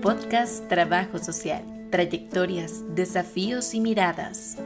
podcast Trabajo Social, trayectorias, desafíos y miradas.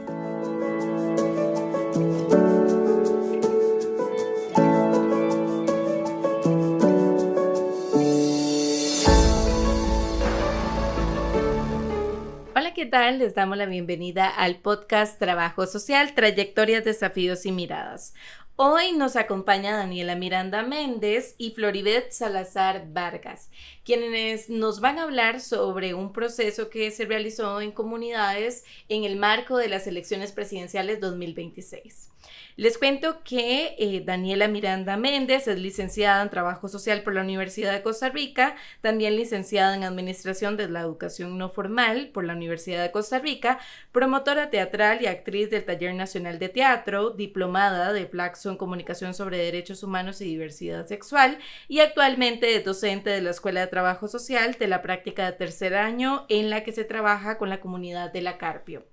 Hola, ¿qué tal? Les damos la bienvenida al podcast Trabajo Social, trayectorias, desafíos y miradas. Hoy nos acompaña Daniela Miranda Méndez y Floribeth Salazar Vargas, quienes nos van a hablar sobre un proceso que se realizó en comunidades en el marco de las elecciones presidenciales 2026. Les cuento que Daniela Miranda Méndez es licenciada en Trabajo Social por la Universidad de Costa Rica, también licenciada en Administración de la Educación No Formal por la Universidad de Costa Rica, promotora teatral y actriz del Taller Nacional de Teatro, diplomada de Flaxo en Comunicación sobre Derechos Humanos y Diversidad Sexual y actualmente es docente de la Escuela de Trabajo Social de la práctica de tercer año en la que se trabaja con la comunidad de La Carpio.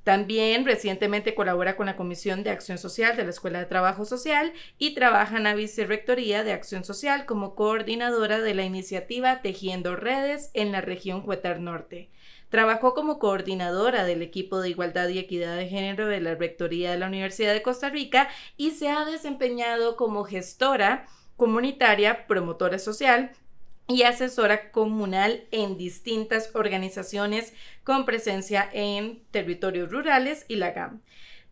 También recientemente colabora con la Comisión de Acción Social de la Escuela de Trabajo Social y trabaja en la Vicerrectoría de Acción Social como coordinadora de la iniciativa Tejiendo Redes en la región Huetar Norte. Trabajó como coordinadora del equipo de Igualdad y Equidad de Género de la Rectoría de la Universidad de Costa Rica y se ha desempeñado como gestora comunitaria, promotora social y asesora comunal en distintas organizaciones con presencia en territorios rurales y la GAM.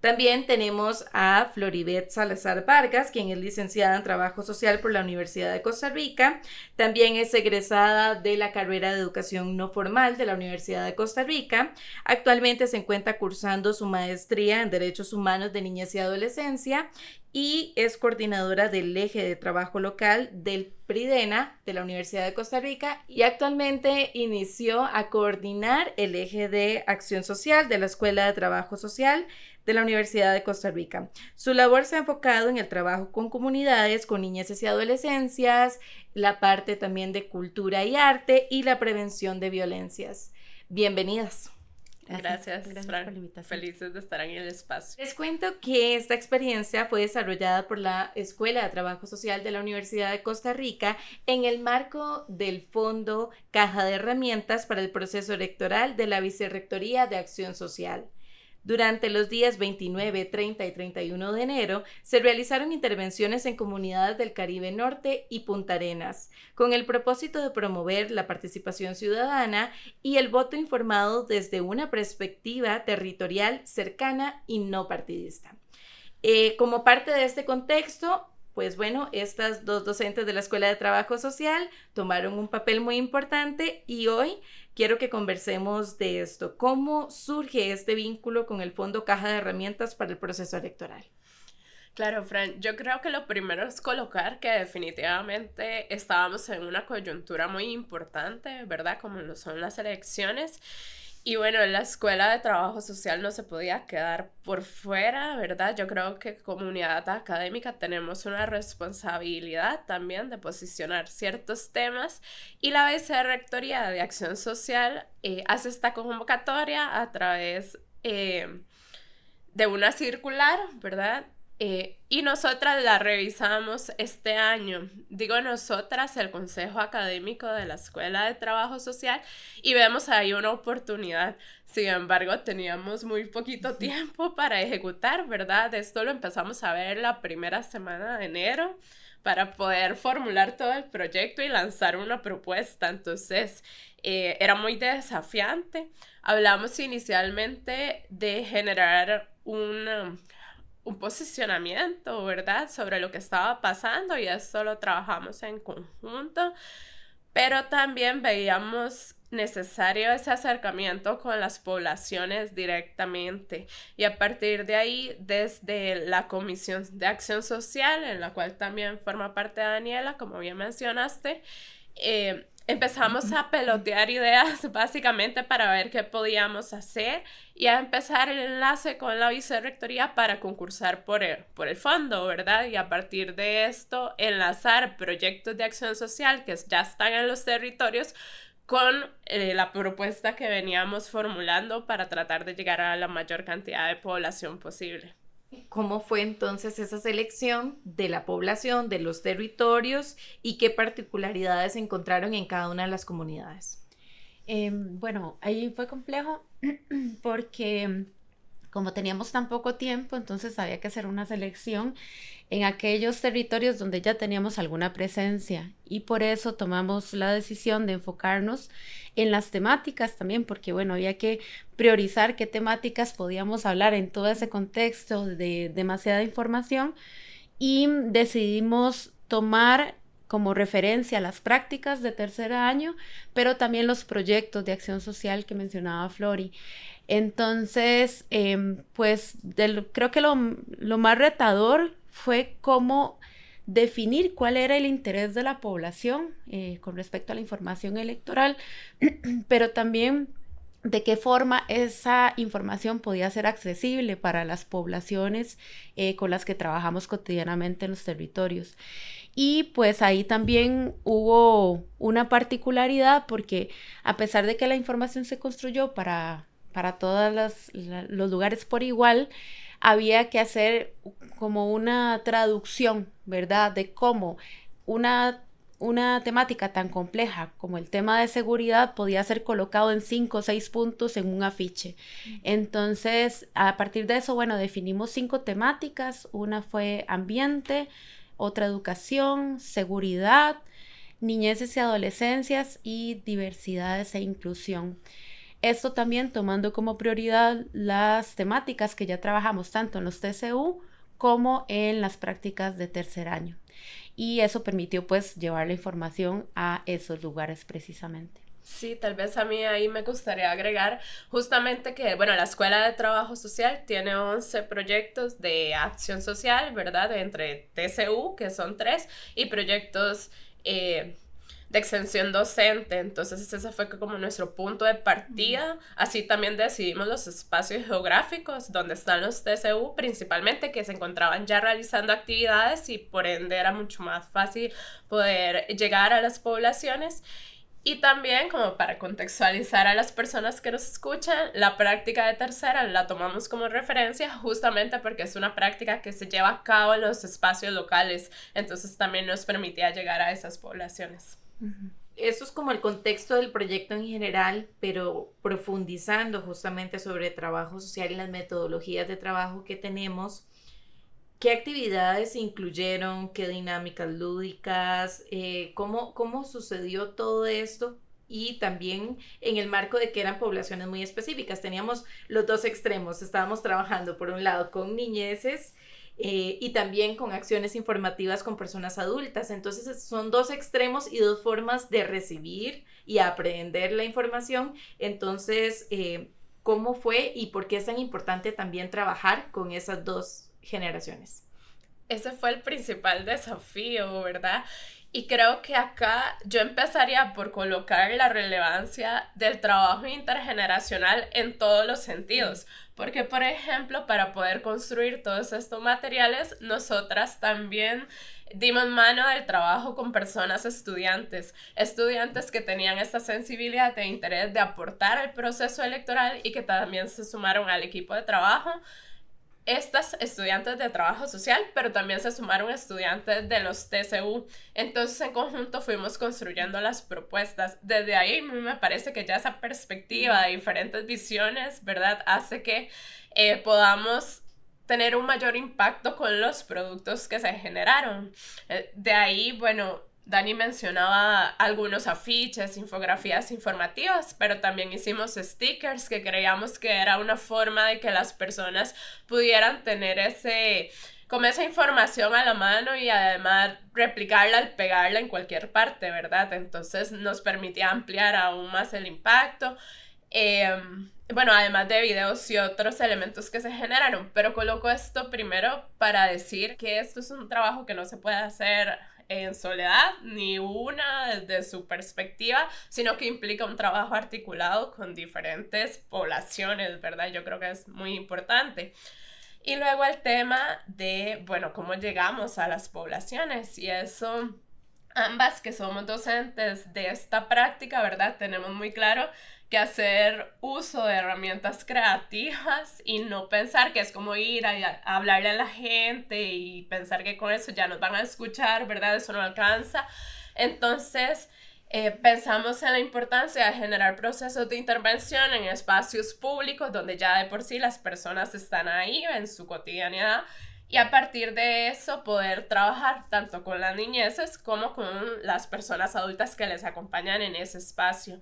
También tenemos a Floribeth Salazar Vargas, quien es licenciada en Trabajo Social por la Universidad de Costa Rica. También es egresada de la carrera de Educación No Formal de la Universidad de Costa Rica. Actualmente se encuentra cursando su maestría en Derechos Humanos de Niñez y Adolescencia y es coordinadora del eje de trabajo local del PRIDENA de la Universidad de Costa Rica y actualmente inició a coordinar el eje de acción social de la Escuela de Trabajo Social de la Universidad de Costa Rica. Su labor se ha enfocado en el trabajo con comunidades, con niñeces y adolescencias, la parte también de cultura y arte y la prevención de violencias. Bienvenidas. Gracias Fran. Por la invitación. Felices de estar en el espacio. Les cuento que esta experiencia fue desarrollada por la Escuela de Trabajo Social de la Universidad de Costa Rica en el marco del Fondo Caja de Herramientas para el Proceso Electoral de la Vicerrectoría de Acción Social. Durante los días 29, 30 y 31 de enero se realizaron intervenciones en comunidades del Caribe Norte y Punta Arenas, con el propósito de promover la participación ciudadana y el voto informado desde una perspectiva territorial cercana y no partidista. Como parte de este contexto, pues bueno, estas dos docentes de la Escuela de Trabajo Social tomaron un papel muy importante y hoy quiero que conversemos de esto. ¿Cómo surge este vínculo con el Fondo Caja de Herramientas para el proceso electoral? Claro, Fran, yo creo que lo primero es colocar que definitivamente estábamos en una coyuntura muy importante, ¿verdad? Como lo son las elecciones. Y bueno, la Escuela de Trabajo Social no se podía quedar por fuera, ¿verdad? Yo creo que comunidad académica tenemos una responsabilidad también de posicionar ciertos temas y la Vicerrectoría de Acción Social hace esta convocatoria a través de una circular, ¿verdad? Y nosotras la revisamos este año. Digo nosotras, el Consejo Académico de la Escuela de Trabajo Social, y vemos ahí una oportunidad. Sin embargo, teníamos muy poquito tiempo para ejecutar, ¿verdad? Esto lo empezamos a ver la primera semana de enero para poder formular todo el proyecto y lanzar una propuesta. Entonces, era muy desafiante. Hablamos inicialmente de generar un posicionamiento, ¿verdad? Sobre lo que estaba pasando y esto lo trabajamos en conjunto, pero también veíamos necesario ese acercamiento con las poblaciones directamente y a partir de ahí, desde la Comisión de Acción Social, en la cual también forma parte Daniela, como bien mencionaste, empezamos a pelotear ideas básicamente para ver qué podíamos hacer y a empezar el enlace con la Vicerrectoría para concursar por el fondo, ¿verdad? Y a partir de esto enlazar proyectos de acción social que ya están en los territorios con la propuesta que veníamos formulando para tratar de llegar a la mayor cantidad de población posible. ¿Cómo fue entonces esa selección de la población, de los territorios y qué particularidades encontraron en cada una de las comunidades? Bueno, ahí fue complejo porque como teníamos tan poco tiempo, entonces había que hacer una selección en aquellos territorios donde ya teníamos alguna presencia y por eso tomamos la decisión de enfocarnos en las temáticas también, porque bueno, había que priorizar qué temáticas podíamos hablar en todo ese contexto de demasiada información y decidimos tomar como referencia las prácticas de tercer año, pero también los proyectos de acción social que mencionaba Flori. Entonces, pues creo que lo más retador fue cómo definir cuál era el interés de la población con respecto a la información electoral, pero también de qué forma esa información podía ser accesible para las poblaciones con las que trabajamos cotidianamente en los territorios. Y pues ahí también hubo una particularidad porque a pesar de que la información se construyó para todos los lugares por igual, había que hacer como una traducción, ¿verdad? De cómo una temática tan compleja como el tema de seguridad podía ser colocado en 5 o 6 puntos en un afiche. Entonces, a partir de eso, bueno, definimos 5 temáticas. Una fue ambiente, otra educación, seguridad, niñeces y adolescencias y diversidades e inclusión. Esto también tomando como prioridad las temáticas que ya trabajamos tanto en los TCU como en las prácticas de tercer año. Y eso permitió pues llevar la información a esos lugares precisamente. Sí, tal vez a mí ahí me gustaría agregar justamente que, bueno, la Escuela de Trabajo Social tiene 11 proyectos de acción social, ¿verdad? Entre TCU, que son 3, y proyectos de extensión docente. Entonces ese fue como nuestro punto de partida. Así también decidimos los espacios geográficos donde están los TCU principalmente, que se encontraban ya realizando actividades y por ende era mucho más fácil poder llegar a las poblaciones. Y también, como para contextualizar a las personas que nos escuchan, la práctica de tercera la tomamos como referencia justamente porque es una práctica que se lleva a cabo en los espacios locales, entonces también nos permitía llegar a esas poblaciones. Eso es como el contexto del proyecto en general, pero profundizando justamente sobre trabajo social y las metodologías de trabajo que tenemos. ¿Qué actividades se incluyeron? ¿Qué dinámicas lúdicas? ¿Cómo sucedió todo esto? Y también en el marco de que eran poblaciones muy específicas. Teníamos los dos extremos. Estábamos trabajando por un lado con niñeces y también con acciones informativas con personas adultas. Entonces son dos extremos y dos formas de recibir y aprender la información. Entonces, ¿cómo fue y por qué es tan importante también trabajar con esas dos generaciones? Ese fue el principal desafío, ¿verdad? Y creo que acá yo empezaría por colocar la relevancia del trabajo intergeneracional en todos los sentidos. Porque, por ejemplo, para poder construir todos estos materiales, nosotras también dimos mano del trabajo con personas estudiantes que tenían esta sensibilidad e interés de aportar al proceso electoral y que también se sumaron al equipo de trabajo. Estas estudiantes de trabajo social, pero también se sumaron estudiantes de los TCU. Entonces, en conjunto fuimos construyendo las propuestas. Desde ahí me parece que ya esa perspectiva de diferentes visiones, ¿verdad?, hace que podamos tener un mayor impacto con los productos que se generaron. De ahí, bueno, Dani mencionaba algunos afiches, infografías informativas, pero también hicimos stickers que creíamos que era una forma de que las personas pudieran tener como esa información a la mano y además replicarla al pegarla en cualquier parte, ¿verdad? Entonces nos permitía ampliar aún más el impacto. Bueno, además de videos y otros elementos que se generaron, pero coloco esto primero para decir que esto es un trabajo que no se puede hacer en soledad, ni una desde su perspectiva, sino que implica un trabajo articulado con diferentes poblaciones, ¿verdad? Yo creo que es muy importante. Y luego el tema de, bueno, cómo llegamos a las poblaciones, y eso, ambas que somos docentes de esta práctica, ¿verdad?, tenemos muy claro que hacer uso de herramientas creativas y no pensar que es como ir a hablarle a la gente y pensar que con eso ya nos van a escuchar, ¿verdad? Eso no alcanza. Entonces, Pensamos en la importancia de generar procesos de intervención en espacios públicos donde ya de por sí las personas están ahí en su cotidianidad, y a partir de eso poder trabajar tanto con las niñeces como con las personas adultas que les acompañan en ese espacio.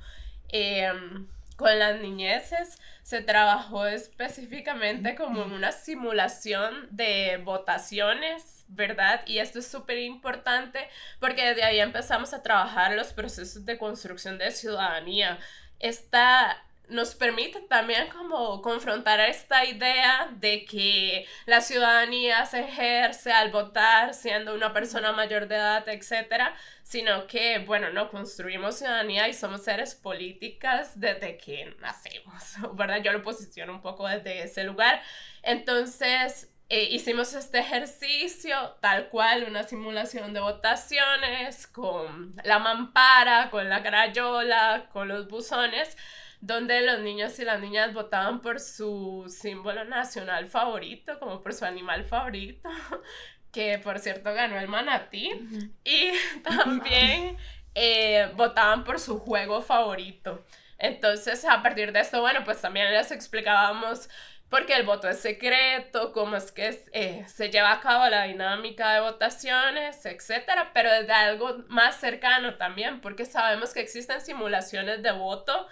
Con las niñeces se trabajó específicamente como en una simulación de votaciones, ¿verdad? Y esto es súper importante porque desde ahí empezamos a trabajar los procesos de construcción de ciudadanía. Esta nos permite también como confrontar esta idea de que la ciudadanía se ejerce al votar siendo una persona mayor de edad, etcétera, sino que, bueno, no, construimos ciudadanía y somos seres políticas desde que nacemos, ¿verdad? Yo lo posiciono un poco desde ese lugar. Entonces, hicimos este ejercicio tal cual, una simulación de votaciones con la mampara, con la crayola, con los buzones, donde los niños y las niñas votaban por su símbolo nacional favorito, como por su animal favorito, que por cierto ganó el manatí, y también votaban por su juego favorito. Entonces, a partir de esto, bueno, pues también les explicábamos por qué el voto es secreto, cómo es que se lleva a cabo la dinámica de votaciones, etcétera, pero desde algo más cercano también, porque sabemos que existen simulaciones de voto,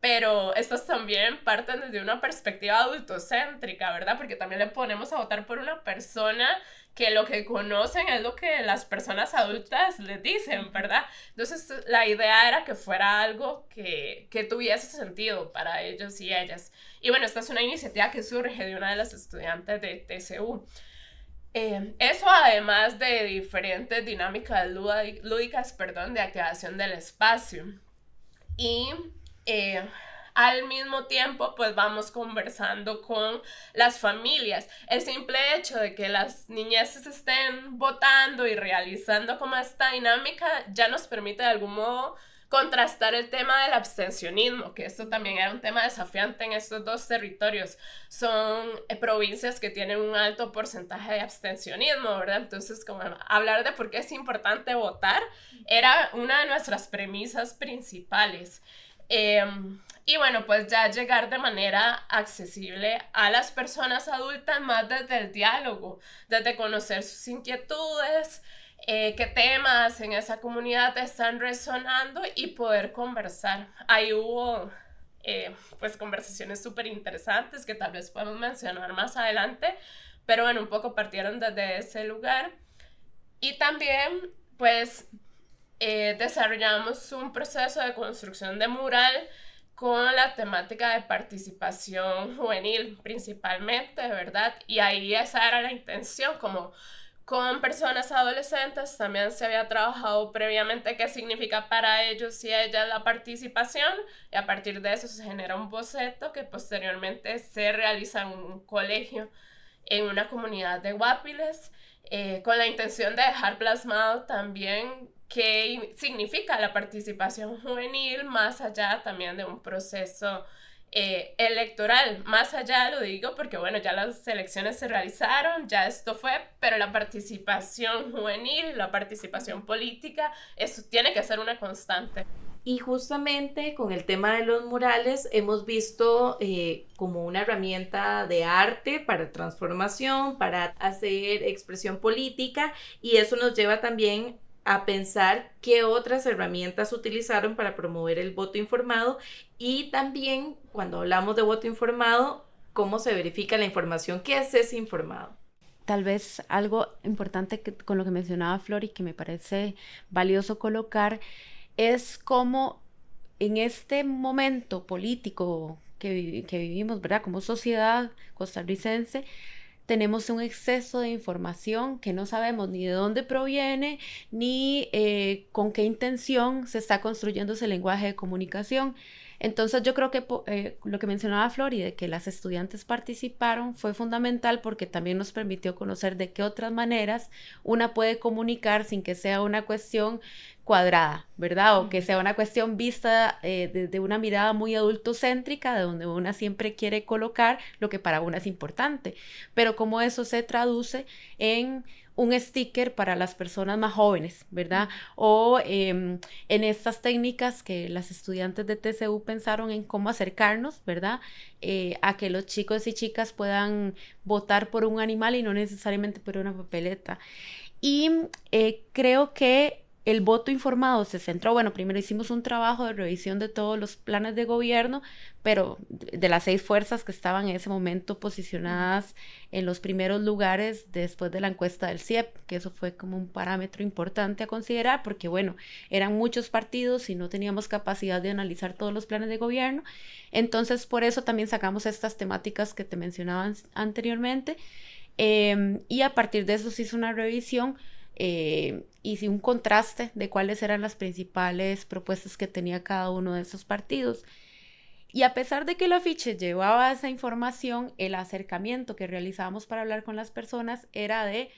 pero estas también parten desde una perspectiva adultocéntrica, ¿verdad? Porque también le ponemos a votar por una persona que lo que conocen es lo que las personas adultas les dicen, ¿verdad? Entonces, la idea era que fuera algo que tuviese sentido para ellos y ellas. Y bueno, esta es una iniciativa que surge de una de las estudiantes de TCU. Eso además de diferentes dinámicas lúdicas, perdón, de activación del espacio. Y al mismo tiempo, pues vamos conversando con las familias. El simple hecho de que las niñeces estén votando y realizando como esta dinámica ya nos permite de algún modo contrastar el tema del abstencionismo, que esto también era un tema desafiante en estos dos territorios. Son provincias que tienen un alto porcentaje de abstencionismo, ¿verdad? Entonces, como hablar de por qué es importante votar era una de nuestras premisas principales. Y bueno, pues ya llegar de manera accesible a las personas adultas más desde el diálogo, desde conocer sus inquietudes, qué temas en esa comunidad están resonando y poder conversar. Ahí hubo pues conversaciones súper interesantes que tal vez podemos mencionar más adelante, pero bueno, un poco partieron desde ese lugar. Y también pues desarrollamos un proceso de construcción de mural con la temática de participación juvenil principalmente, ¿verdad? Y ahí esa era la intención, como con personas adolescentes también se había trabajado previamente qué significa para ellos y ellas la participación, y a partir de eso se genera un boceto que posteriormente se realiza en un colegio en una comunidad de Guapiles, con la intención de dejar plasmado también qué significa la participación juvenil más allá también de un proceso electoral. Más allá lo digo porque bueno, ya las elecciones se realizaron, ya esto fue, pero la participación juvenil, la participación política, eso tiene que ser una constante. Y justamente con el tema de los murales hemos visto como una herramienta de arte para transformación, para hacer expresión política, y eso nos lleva también a pensar qué otras herramientas utilizaron para promover el voto informado, y también cuando hablamos de voto informado, cómo se verifica la información, qué es ese informado. Tal vez algo importante con lo que mencionaba Flori, que me parece valioso colocar, es cómo en este momento político que vivimos, ¿verdad? Como sociedad costarricense, tenemos un exceso de información que no sabemos ni de dónde proviene, ni con qué intención se está construyendo ese lenguaje de comunicación. Entonces yo creo que lo que mencionaba Flori, de que las estudiantes participaron, fue fundamental porque también nos permitió conocer de qué otras maneras una puede comunicar sin que sea una cuestión cuadrada, ¿verdad? O que sea una cuestión vista desde una mirada muy adultocéntrica, de donde una siempre quiere colocar lo que para una es importante, pero cómo eso se traduce en un sticker para las personas más jóvenes, ¿verdad? O en estas técnicas que las estudiantes de TCU pensaron en cómo acercarnos, ¿verdad? A que los chicos y chicas puedan votar por un animal y no necesariamente por una papeleta. Y creo que el voto informado se centró, bueno, primero hicimos un trabajo de revisión de todos los planes de gobierno, pero de las 6 fuerzas que estaban en ese momento posicionadas en los primeros lugares después de la encuesta del CIEP, que eso fue como un parámetro importante a considerar, porque bueno, eran muchos partidos y no teníamos capacidad de analizar todos los planes de gobierno, entonces por eso también sacamos estas temáticas que te mencionaba anteriormente, y a partir de eso se hizo una revisión, hice un contraste de cuáles eran las principales propuestas que tenía cada uno de esos partidos. Y a pesar de que el afiche llevaba esa información, el acercamiento que realizábamos para hablar con las personas era de,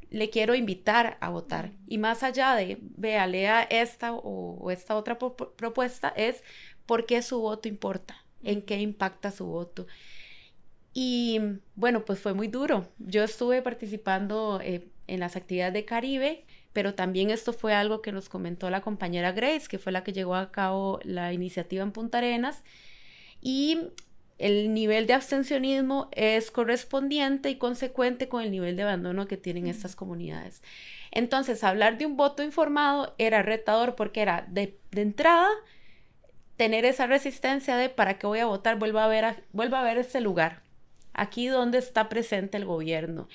le quiero invitar a votar. Y más allá de, vea, lea esta o esta otra propuesta, es por qué su voto importa, en qué impacta su voto. Y bueno, pues fue muy duro. Yo estuve participando en las actividades de Caribe, pero también esto fue algo que nos comentó la compañera Grace, que fue la que llevó a cabo la iniciativa en Punta Arenas, y el nivel de abstencionismo es correspondiente y consecuente con el nivel de abandono que tienen estas comunidades. Entonces, hablar de un voto informado era retador porque era de entrada tener esa resistencia de para qué voy a votar, vuelva a ver este lugar, aquí donde está presente el gobierno.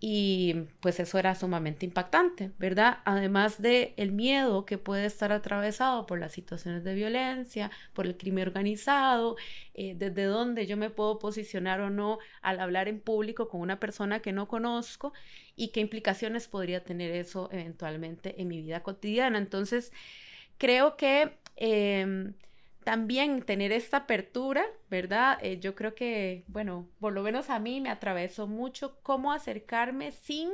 Y pues eso era sumamente impactante, ¿verdad? Además de el miedo que puede estar atravesado por las situaciones de violencia, por el crimen organizado, desde dónde yo me puedo posicionar o no al hablar en público con una persona que no conozco y qué implicaciones podría tener eso eventualmente en mi vida cotidiana. Entonces, creo que también tener esta apertura, ¿verdad? Yo creo que, bueno, por lo menos a mí me atravesó mucho cómo acercarme sin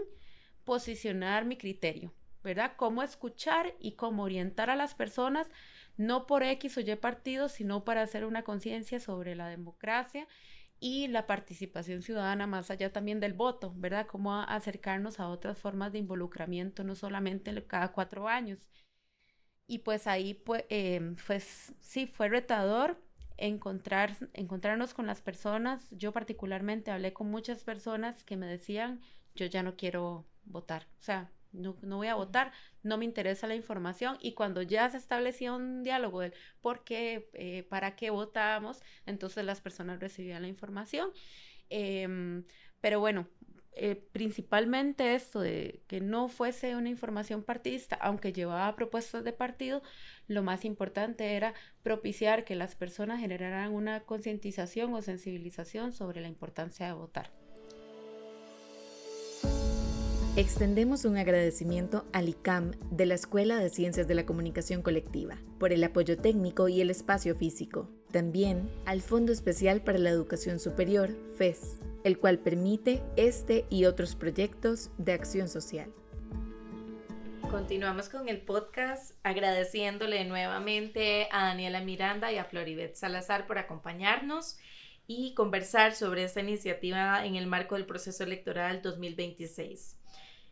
posicionar mi criterio, ¿verdad? Cómo escuchar y cómo orientar a las personas, no por X o Y partido, sino para hacer una conciencia sobre la democracia y la participación ciudadana más allá también del voto, ¿verdad? Cómo acercarnos a otras formas de involucramiento, no solamente cada 4 años. Y pues ahí, pues sí, fue retador encontrarnos con las personas. Yo particularmente hablé con muchas personas que me decían, yo ya no quiero votar, o sea, no voy a votar, no me interesa la información. Y cuando ya se establecía un diálogo del por qué, para qué votamos, entonces las personas recibían la información. Pero bueno, principalmente esto de que no fuese una información partidista, aunque llevaba propuestas de partido, lo más importante era propiciar que las personas generaran una concientización o sensibilización sobre la importancia de votar. Extendemos un agradecimiento al ICAM de la Escuela de Ciencias de la Comunicación Colectiva por el apoyo técnico y el espacio físico. También al Fondo Especial para la Educación Superior, FES, el cual permite este y otros proyectos de acción social. Continuamos con el podcast agradeciéndole nuevamente a Daniela Miranda y a Floribeth Salazar por acompañarnos y conversar sobre esta iniciativa en el marco del proceso electoral 2026.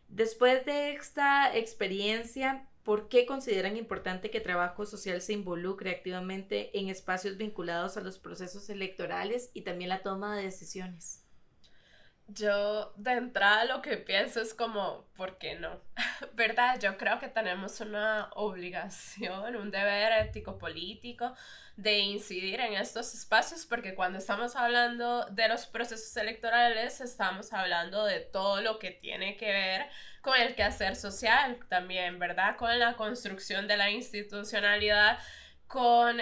Después de esta experiencia, ¿por qué consideran importante que Trabajo Social se involucre activamente en espacios vinculados a los procesos electorales y también la toma de decisiones? Yo de entrada lo que pienso es como, ¿por qué no? ¿Verdad? Yo creo que tenemos una obligación, un deber ético-político de incidir en estos espacios porque cuando estamos hablando de los procesos electorales estamos hablando de todo lo que tiene que ver con el quehacer social también, ¿verdad? Con la construcción de la institucionalidad, con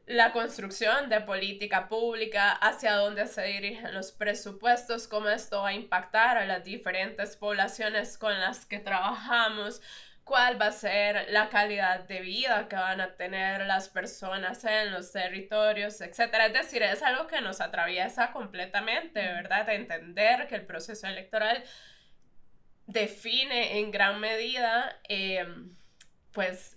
la construcción de política pública, hacia dónde se dirigen los presupuestos, cómo esto va a impactar a las diferentes poblaciones con las que trabajamos, cuál va a ser la calidad de vida que van a tener las personas en los territorios, etcétera. Es decir, es algo que nos atraviesa completamente, ¿verdad? De entender que el proceso electoral define en gran medida, pues,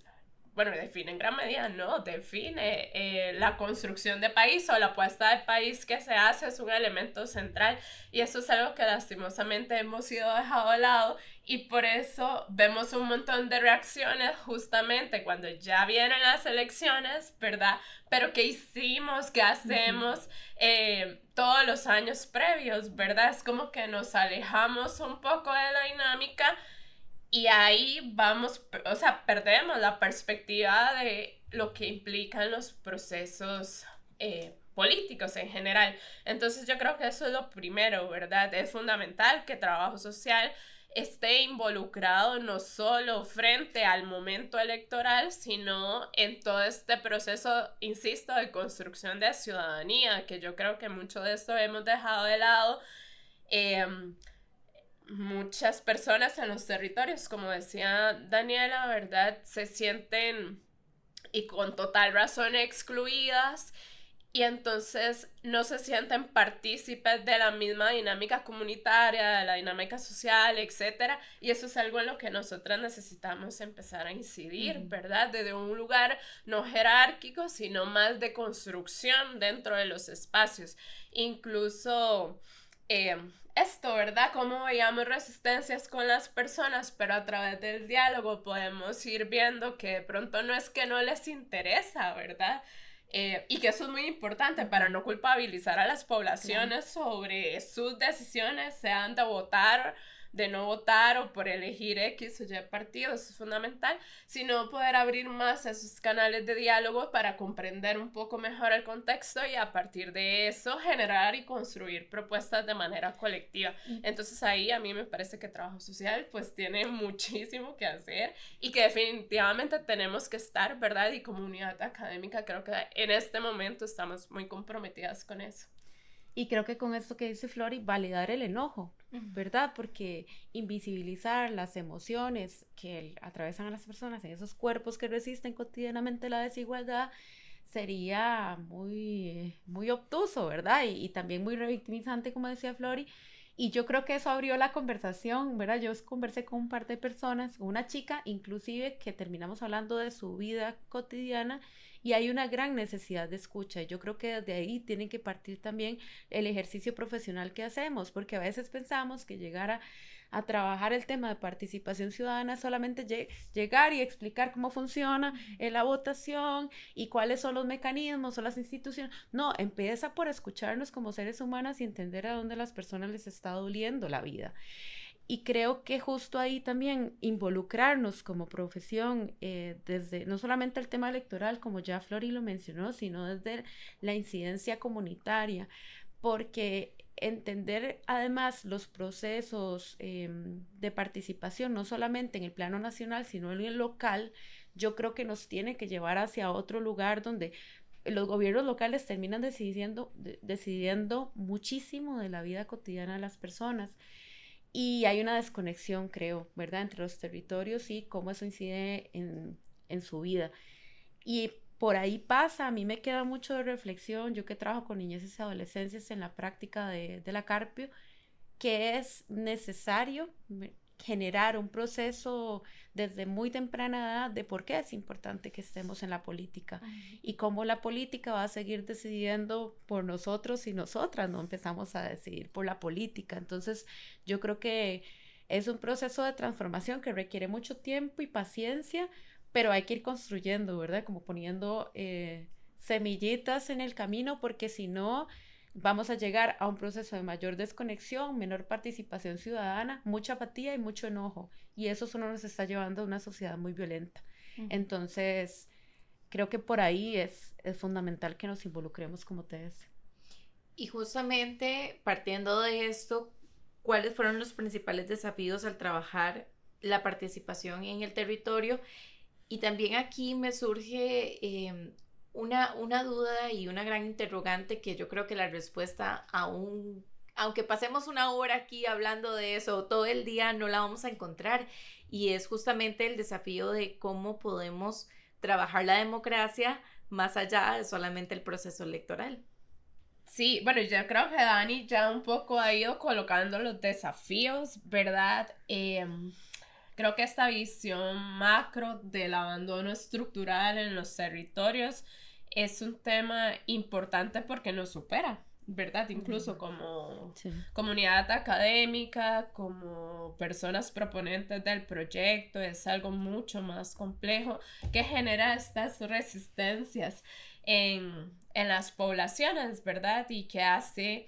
bueno, define en gran medida, no, define la construcción de país o la apuesta de país que se hace, es un elemento central, y eso es algo que lastimosamente hemos sido dejado de lado, y por eso vemos un montón de reacciones justamente cuando ya vienen las elecciones, ¿verdad? Pero ¿qué hicimos? ¿Qué hacemos todos los años previos, ¿verdad? Es como que nos alejamos un poco de la dinámica. Y ahí vamos, o sea, perdemos la perspectiva de lo que implican los procesos políticos en general. Entonces yo creo que eso es lo primero, ¿verdad? Es fundamental que trabajo social esté involucrado no solo frente al momento electoral, sino en todo este proceso, insisto, de construcción de ciudadanía, que yo creo que mucho de esto hemos dejado de lado. Muchas personas en los territorios, como decía Daniela, ¿verdad? Se sienten, y con total razón, excluidas, y entonces no se sienten partícipes de la misma dinámica comunitaria, de la dinámica social, etcétera, y eso es algo en lo que nosotras necesitamos empezar a incidir, ¿verdad? Desde un lugar no jerárquico, sino más de construcción dentro de los espacios. Incluso esto, ¿verdad? Cómo veíamos resistencias con las personas, pero a través del diálogo podemos ir viendo que de pronto no es que no les interesa, ¿verdad? Y que eso es muy importante para no culpabilizar a las poblaciones sobre sus decisiones, sean de votar, de no votar o por elegir X o Y partido, eso es fundamental, sino poder abrir más esos canales de diálogo para comprender un poco mejor el contexto y a partir de eso generar y construir propuestas de manera colectiva. Entonces ahí a mí me parece que trabajo social pues tiene muchísimo que hacer y que definitivamente tenemos que estar, ¿verdad? Y comunidad académica creo que en este momento estamos muy comprometidas con eso. Y creo que con esto que dice Flori, validar el enojo, ¿verdad? Porque invisibilizar las emociones que atravesan a las personas en esos cuerpos que resisten cotidianamente la desigualdad sería muy, muy obtuso, ¿verdad? Y también muy revictimizante, como decía Flori. Y yo creo que eso abrió la conversación, ¿verdad? Yo conversé con un par de personas, una chica inclusive, que terminamos hablando de su vida cotidiana y hay una gran necesidad de escucha. Y yo creo que desde ahí tiene que partir también el ejercicio profesional que hacemos, porque a veces pensamos que llegar a trabajar el tema de participación ciudadana solamente llegar y explicar cómo funciona la votación y cuáles son los mecanismos o las instituciones. No, empieza por escucharnos como seres humanos y entender a dónde las personas les está doliendo la vida. Y creo que justo ahí también involucrarnos como profesión, desde no solamente el tema electoral, como ya Flori lo mencionó, sino desde la incidencia comunitaria, porque entender además los procesos de participación, no solamente en el plano nacional, sino en el local, yo creo que nos tiene que llevar hacia otro lugar donde los gobiernos locales terminan decidiendo muchísimo de la vida cotidiana de las personas. Y hay una desconexión, creo, ¿verdad?, entre los territorios y cómo eso incide en su vida. Y por ahí pasa, a mí me queda mucho de reflexión, yo que trabajo con niñeces y adolescencias en la práctica de la Carpio, que es necesario generar un proceso desde muy temprana edad de por qué es importante que estemos en la política y cómo la política va a seguir decidiendo por nosotros y nosotras no empezamos a decidir por la política. Entonces yo creo que es un proceso de transformación que requiere mucho tiempo y paciencia, pero hay que ir construyendo, ¿verdad? Como poniendo semillitas en el camino, porque si no vamos a llegar a un proceso de mayor desconexión, menor participación ciudadana, mucha apatía y mucho enojo. Y eso solo nos está llevando a una sociedad muy violenta. Entonces, creo que por ahí es fundamental que nos involucremos como ustedes. Y justamente partiendo de esto, ¿cuáles fueron los principales desafíos al trabajar la participación en el territorio? Y también aquí me surge una duda y una gran interrogante que yo creo que la respuesta aún, aunque pasemos una hora aquí hablando de eso todo el día, no la vamos a encontrar. Y es justamente el desafío de cómo podemos trabajar la democracia más allá de solamente el proceso electoral. Sí, bueno, yo creo que Dani ya un poco ha ido colocando los desafíos, ¿verdad? creo que esta visión macro del abandono estructural en los territorios es un tema importante porque nos supera, ¿verdad? Incluso como comunidad académica, como personas proponentes del proyecto, es algo mucho más complejo que genera estas resistencias en las poblaciones, ¿verdad? Y que hace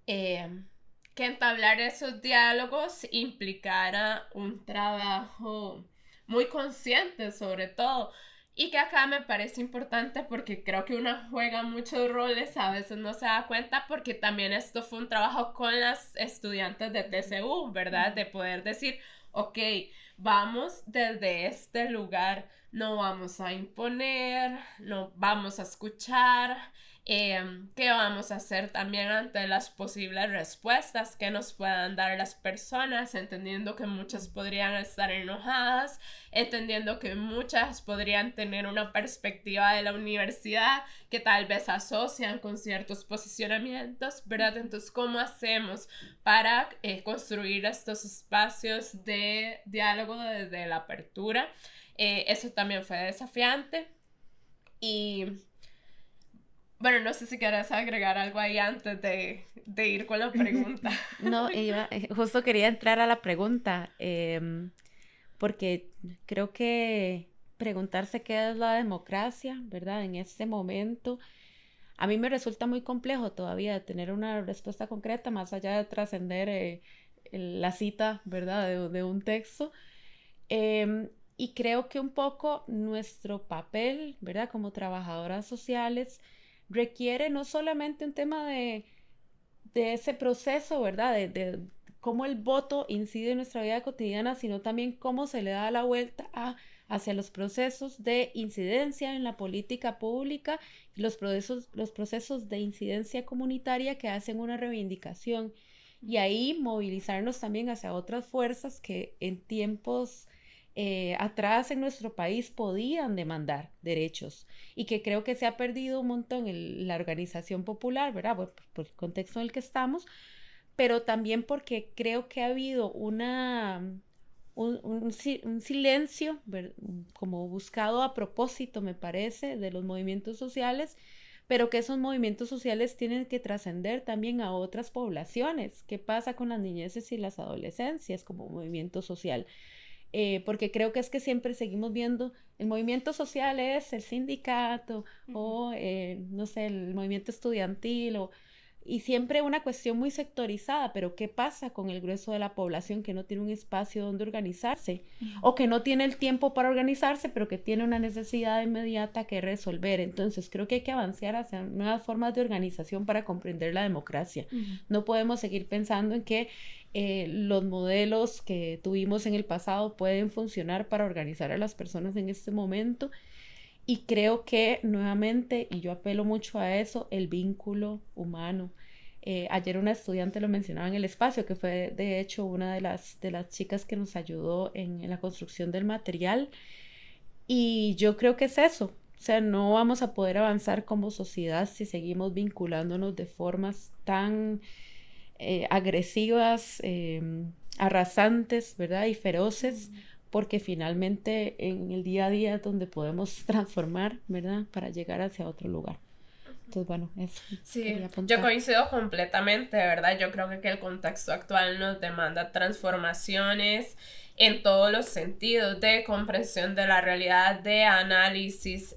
que entablar esos diálogos implicara un trabajo muy consciente sobre todo. Y que acá me parece importante porque creo que una juega muchos roles, a veces no se da cuenta porque también esto fue un trabajo con las estudiantes de TCU, ¿verdad? De poder decir, ok, vamos desde este lugar, no vamos a imponer, no vamos a escuchar, qué vamos a hacer también ante las posibles respuestas que nos puedan dar las personas, entendiendo que muchas podrían estar enojadas, entendiendo que muchas podrían tener una perspectiva de la universidad que tal vez asocian con ciertos posicionamientos, ¿verdad? Entonces, ¿cómo hacemos para construir estos espacios de diálogo desde la apertura? Eso también fue desafiante. Y bueno, no sé si quieres agregar algo ahí antes de ir con la pregunta. No, justo quería entrar a la pregunta, porque creo que preguntarse qué es la democracia, ¿verdad? En este momento, a mí me resulta muy complejo todavía tener una respuesta concreta, más allá de trascender la cita, ¿verdad? De un texto. Y creo que un poco nuestro papel, ¿verdad? Como trabajadoras sociales, requiere no solamente un tema de ese proceso, ¿verdad? De cómo el voto incide en nuestra vida cotidiana, sino también cómo se le da la vuelta hacia los procesos de incidencia en la política pública y los procesos de incidencia comunitaria que hacen una reivindicación. Y ahí movilizarnos también hacia otras fuerzas que en tiempos atrás en nuestro país podían demandar derechos y que creo que se ha perdido un montón en la organización popular, ¿verdad? Por el contexto en el que estamos, pero también porque creo que ha habido un silencio, como buscado a propósito, me parece, de los movimientos sociales, pero que esos movimientos sociales tienen que trascender también a otras poblaciones. ¿Qué pasa con las niñeces y las adolescencias como movimiento social? Porque creo que es que siempre seguimos viendo el movimiento social es el sindicato o no sé, el movimiento estudiantil y siempre una cuestión muy sectorizada, pero ¿qué pasa con el grueso de la población que no tiene un espacio donde organizarse o que no tiene el tiempo para organizarse, pero que tiene una necesidad inmediata que resolver? Entonces creo que hay que avanzar hacia nuevas formas de organización para comprender la democracia. No podemos seguir pensando en que los modelos que tuvimos en el pasado pueden funcionar para organizar a las personas en este momento. Y creo que nuevamente, y yo apelo mucho a eso, el vínculo humano. Ayer una estudiante lo mencionaba en el espacio, que fue de hecho una de las chicas que nos ayudó en la construcción del material. Y yo creo que es eso. O sea, no vamos a poder avanzar como sociedad si seguimos vinculándonos de formas tan agresivas, arrasantes, ¿verdad? Y feroces, porque finalmente en el día a día es donde podemos transformar, ¿verdad? Para llegar hacia otro lugar. Entonces, bueno, eso. Sí, yo coincido completamente, ¿verdad? Yo creo que el contexto actual nos demanda transformaciones en todos los sentidos, de comprensión de la realidad, de análisis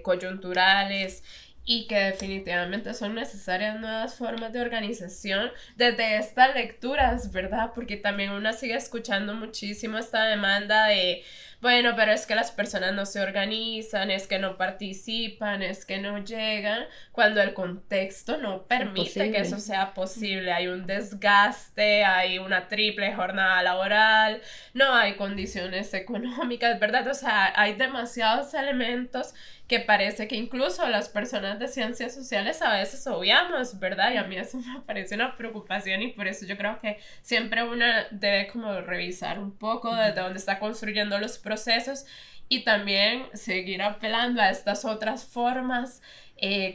coyunturales, y que definitivamente son necesarias nuevas formas de organización desde estas lecturas, ¿verdad? Porque también uno sigue escuchando muchísimo esta demanda de, bueno, pero es que las personas no se organizan, es que no participan, es que no llegan, cuando el contexto no permite que eso sea posible. Hay un desgaste, hay una triple jornada laboral, no hay condiciones económicas, ¿verdad? O sea, hay demasiados elementos que parece que incluso las personas de ciencias sociales a veces obviamos, ¿verdad? Y a mí eso me parece una preocupación y por eso yo creo que siempre una debe como revisar un poco desde dónde está construyendo los procesos y también seguir apelando a estas otras formas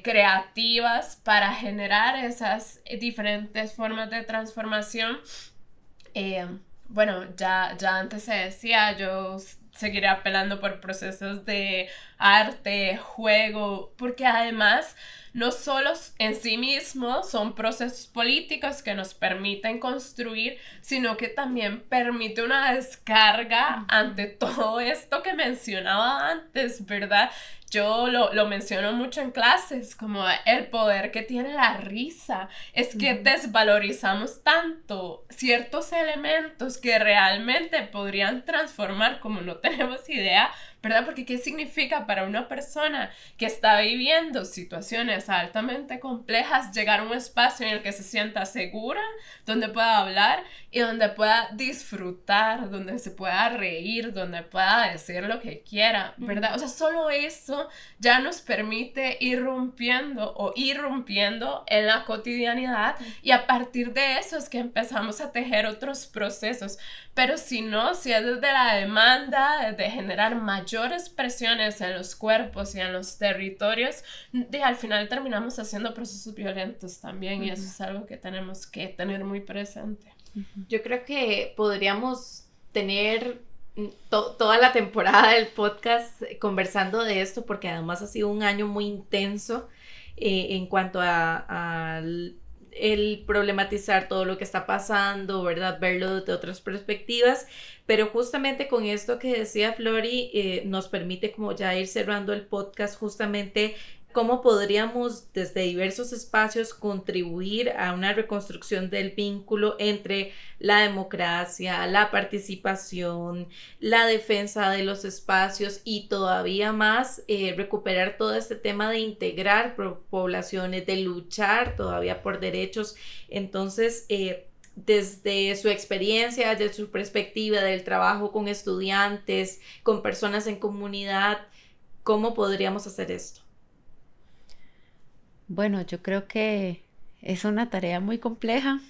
creativas para generar esas diferentes formas de transformación Bueno, ya antes se decía, yo seguiré apelando por procesos de arte, juego, porque además no solo en sí mismos son procesos políticos que nos permiten construir, sino que también permite una descarga ante todo esto que mencionaba antes, ¿verdad? Yo lo menciono mucho en clases, como el poder que tiene la risa. Es que desvalorizamos tanto ciertos elementos que realmente podrían transformar como no tenemos idea, ¿verdad? Porque ¿qué significa para una persona que está viviendo situaciones altamente complejas llegar a un espacio en el que se sienta segura, donde pueda hablar y donde pueda disfrutar, donde se pueda reír, donde pueda decir lo que quiera, ¿verdad? O sea, solo eso ya nos permite ir rompiendo o ir rompiendo en la cotidianidad, y a partir de eso es que empezamos a tejer otros procesos. Pero si no, si es desde la demanda de generar mayores presiones en los cuerpos y en los territorios, al final terminamos haciendo procesos violentos también, y eso es algo que tenemos que tener muy presente. Yo creo que podríamos tener toda la temporada del podcast conversando de esto, porque además ha sido un año muy intenso en cuanto a el problematizar todo lo que está pasando, ¿verdad? Verlo de otras perspectivas, pero justamente con esto que decía Flori, nos permite como ya ir cerrando el podcast, justamente cómo podríamos desde diversos espacios contribuir a una reconstrucción del vínculo entre la democracia, la participación, la defensa de los espacios y todavía más recuperar todo este tema de integrar poblaciones, de luchar todavía por derechos. Entonces, desde su experiencia, desde su perspectiva del trabajo con estudiantes, con personas en comunidad, ¿cómo podríamos hacer esto? Bueno, yo creo que es una tarea muy compleja.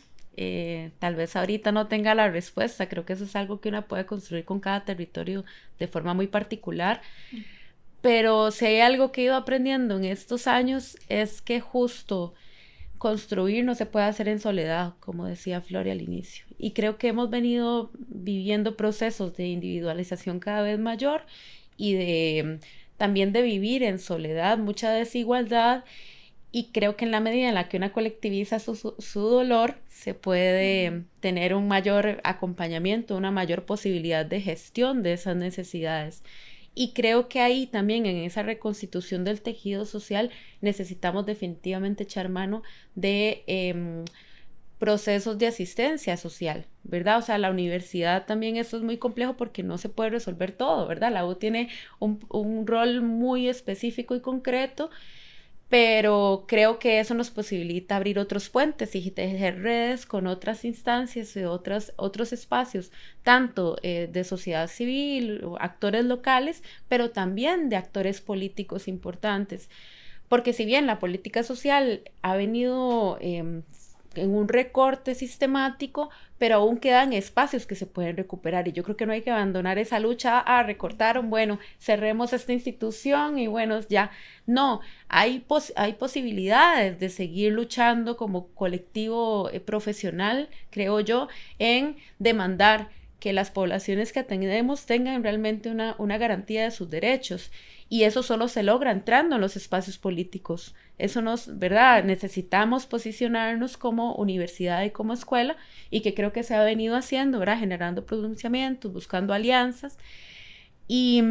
Tal vez ahorita no tenga la respuesta. Creo que eso es algo que uno puede construir con cada territorio de forma muy particular. Pero si hay algo que he ido aprendiendo en estos años es que justo construir no se puede hacer en soledad, como decía Flori al inicio. Y creo que hemos venido viviendo procesos de individualización cada vez mayor y también de vivir en soledad, mucha desigualdad. Y creo que en la medida en la que una colectiviza su dolor, se puede tener un mayor acompañamiento, una mayor posibilidad de gestión de esas necesidades. Y creo que ahí también, en esa reconstitución del tejido social, necesitamos definitivamente echar mano de procesos de asistencia social, ¿verdad? O sea, la universidad también, eso es muy complejo porque no se puede resolver todo, ¿verdad? La U tiene un rol muy específico y concreto, pero creo que eso nos posibilita abrir otros puentes y tejer redes con otras instancias y otros espacios, tanto de sociedad civil, actores locales, pero también de actores políticos importantes. Porque si bien la política social ha venido en un recorte sistemático, pero aún quedan espacios que se pueden recuperar, y yo creo que no hay que abandonar esa lucha a recortar, bueno, cerremos esta institución y bueno, ya, no, hay posibilidades de seguir luchando como colectivo profesional, creo yo, en demandar que las poblaciones que atendemos tengan realmente una garantía de sus derechos. Y eso solo se logra entrando en los espacios políticos. Eso ¿verdad? Necesitamos posicionarnos como universidad y como escuela, y que creo que se ha venido haciendo, ¿verdad? Generando pronunciamientos, buscando alianzas. Y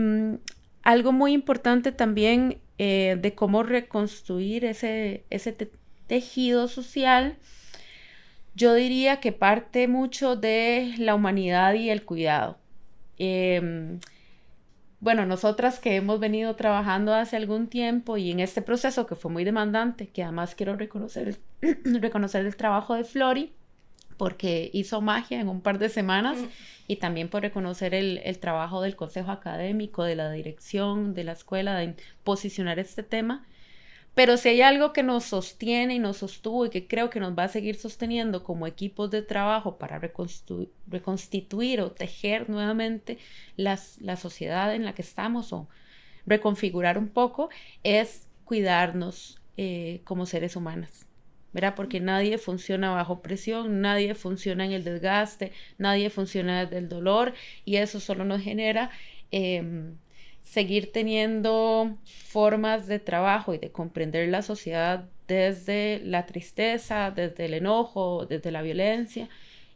algo muy importante también de cómo reconstruir ese tejido social, yo diría que parte mucho de la humanidad y el cuidado. Bueno, nosotras que hemos venido trabajando hace algún tiempo y en este proceso que fue muy demandante, que además quiero reconocer el trabajo de Flori, porque hizo magia en un par de semanas, y también por reconocer el trabajo del consejo académico, de la dirección, de la escuela, de posicionar este tema. Pero si hay algo que nos sostiene y nos sostuvo y que creo que nos va a seguir sosteniendo como equipos de trabajo para reconstituir o tejer nuevamente la sociedad en la que estamos, o reconfigurar un poco, es cuidarnos como seres humanos, ¿verdad? Porque nadie funciona bajo presión, nadie funciona en el desgaste, nadie funciona desde el dolor, y eso solo nos genera seguir teniendo formas de trabajo y de comprender la sociedad desde la tristeza, desde el enojo, desde la violencia,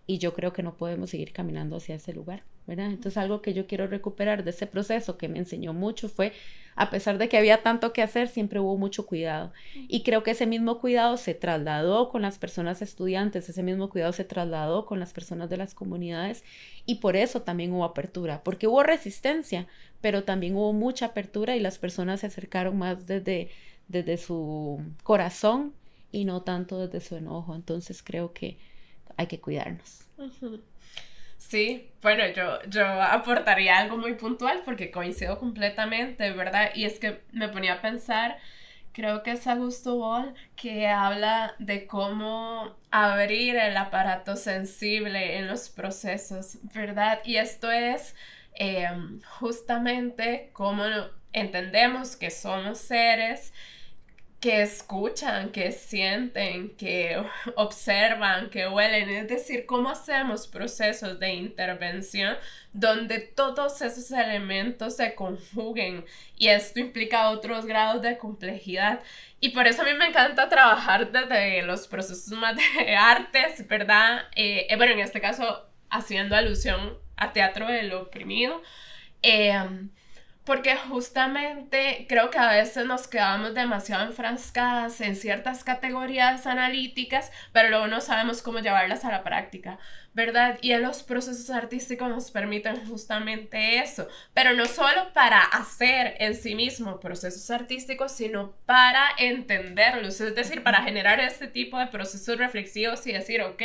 y yo creo que no podemos seguir caminando hacia ese lugar, ¿verdad? Entonces algo que yo quiero recuperar de ese proceso que me enseñó mucho fue, a pesar de que había tanto que hacer, siempre hubo mucho cuidado, y creo que ese mismo cuidado se trasladó con las personas estudiantes, ese mismo cuidado se trasladó con las personas de las comunidades, y por eso también hubo apertura, porque hubo resistencia, pero también hubo mucha apertura y las personas se acercaron más desde su corazón y no tanto desde su enojo. Entonces creo que hay que cuidarnos. Uh-huh. Sí, bueno, yo aportaría algo muy puntual porque coincido completamente, ¿verdad? Y es que me ponía a pensar, creo que es Augusto Boll que habla de cómo abrir el aparato sensible en los procesos, ¿verdad? Y esto es justamente cómo entendemos que somos seres que escuchan, que sienten, que observan, que huelen, es decir, cómo hacemos procesos de intervención donde todos esos elementos se conjuguen, y esto implica otros grados de complejidad, y por eso a mí me encanta trabajar desde los procesos más de artes, ¿verdad? Bueno, en este caso haciendo alusión a teatro del oprimido, porque justamente creo que a veces nos quedamos demasiado enfrascadas en ciertas categorías analíticas, pero luego no sabemos cómo llevarlas a la práctica, ¿verdad? Y en los procesos artísticos nos permiten justamente eso, pero no solo para hacer en sí mismo procesos artísticos, sino para entenderlos, es decir, para generar este tipo de procesos reflexivos y decir, ok,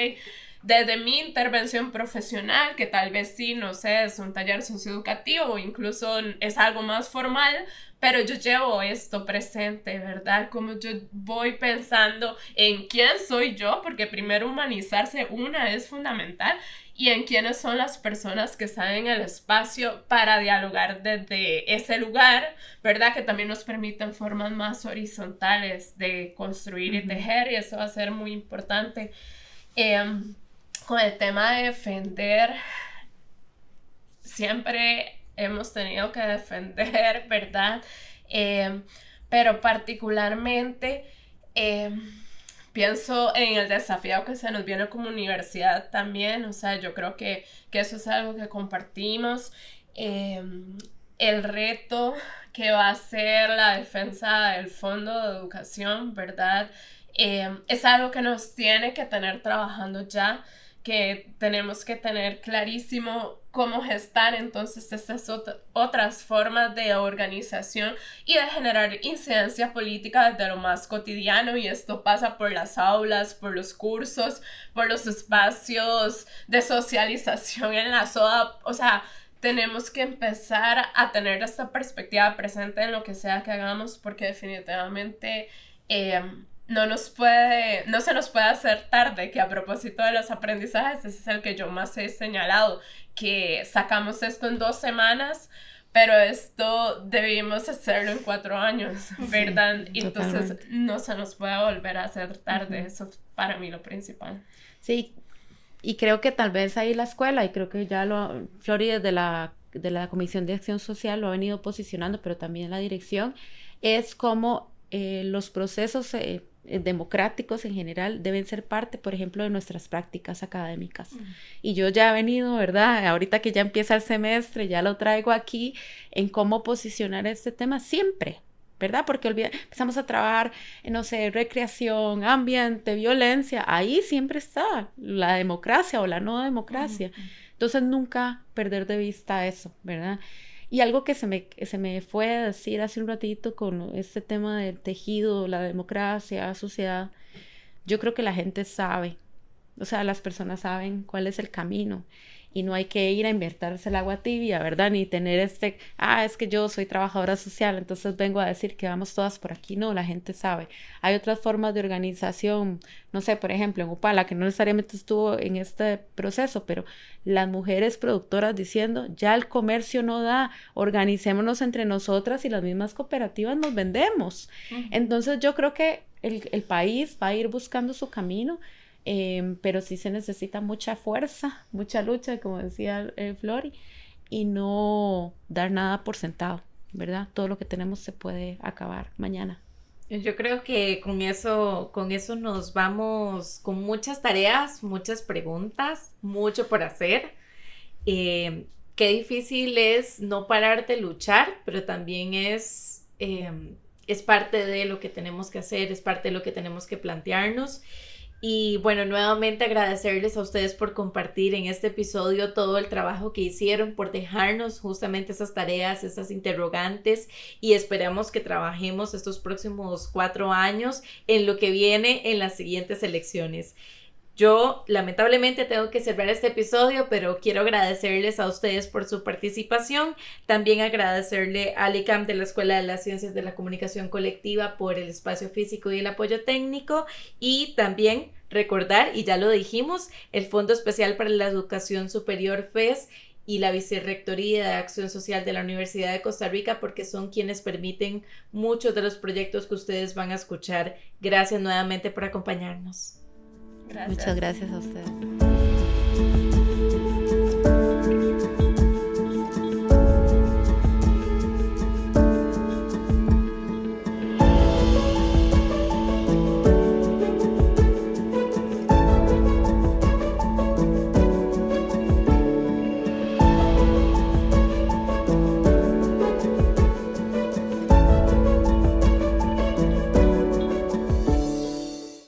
desde mi intervención profesional, que tal vez sí, no sé, es un taller socioeducativo o incluso es algo más formal, pero yo llevo esto presente, ¿verdad? Como yo voy pensando en quién soy yo, porque primero humanizarse es fundamental, y en quiénes son las personas que están en el espacio para dialogar desde ese lugar, ¿verdad? Que también nos permiten formas más horizontales de construir y tejer, y eso va a ser muy importante. Con el tema de defender, siempre hemos tenido que defender, ¿verdad? Pero particularmente pienso en el desafío que se nos viene como universidad también, o sea, yo creo que eso es algo que compartimos, el reto que va a ser la defensa del Fondo de Educación, ¿verdad? Es algo que nos tiene que tener trabajando ya, que tenemos que tener clarísimo cómo gestar entonces estas otras formas de organización y de generar incidencia política desde lo más cotidiano, y esto pasa por las aulas, por los cursos, por los espacios de socialización en la SOA, o sea, tenemos que empezar a tener esta perspectiva presente en lo que sea que hagamos, porque definitivamente no se nos puede hacer tarde, que a propósito de los aprendizajes, ese es el que yo más he señalado, que sacamos esto en 2 semanas, pero esto debimos hacerlo en 4 años, ¿verdad? Sí, entonces totalmente. No se nos puede volver a hacer tarde, eso es para mí lo principal. Sí, y creo que tal vez ahí la escuela, y creo que ya Flori desde la Comisión de Acción Social lo ha venido posicionando, pero también la dirección, es como los procesos democráticos en general deben ser parte, por ejemplo, de nuestras prácticas académicas. Y yo ya he venido, ¿verdad? Ahorita que ya empieza el semestre, ya lo traigo aquí en cómo posicionar este tema siempre, ¿verdad? Porque empezamos a trabajar en, no sé, recreación, ambiente, violencia, ahí siempre está la democracia o la no democracia. Entonces nunca perder de vista eso, ¿verdad? Y algo que se me fue a decir hace un ratito con este tema del tejido, la democracia, la sociedad, yo creo que la gente sabe, o sea, las personas saben cuál es el camino, y no hay que ir a inventarse el agua tibia, ¿verdad? Ni tener es que yo soy trabajadora social, entonces vengo a decir que vamos todas por aquí. No, la gente sabe. Hay otras formas de organización, no sé, por ejemplo, en Upala, que no necesariamente estuvo en este proceso, pero las mujeres productoras diciendo, ya el comercio no da, organicémonos entre nosotras y las mismas cooperativas nos vendemos. Entonces yo creo que el país va a ir buscando su camino, pero sí se necesita mucha fuerza, mucha lucha, como decía Flori, y no dar nada por sentado, ¿verdad? Todo lo que tenemos se puede acabar mañana. Yo creo que con eso nos vamos con muchas tareas, muchas preguntas, mucho por hacer. Qué difícil es no parar de luchar, pero también es parte de lo que tenemos que hacer, es parte de lo que tenemos que plantearnos. Y bueno, nuevamente agradecerles a ustedes por compartir en este episodio todo el trabajo que hicieron, por dejarnos justamente esas tareas, esas interrogantes, y esperamos que trabajemos estos próximos 4 años en lo que viene en las siguientes elecciones. Yo lamentablemente tengo que cerrar este episodio, pero quiero agradecerles a ustedes por su participación. También agradecerle al ICAM de la Escuela de las Ciencias de la Comunicación Colectiva por el espacio físico y el apoyo técnico. Y también recordar, y ya lo dijimos, el Fondo Especial para la Educación Superior FES y la Vicerrectoría de Acción Social de la Universidad de Costa Rica, porque son quienes permiten muchos de los proyectos que ustedes van a escuchar. Gracias nuevamente por acompañarnos. Gracias. Muchas gracias a ustedes.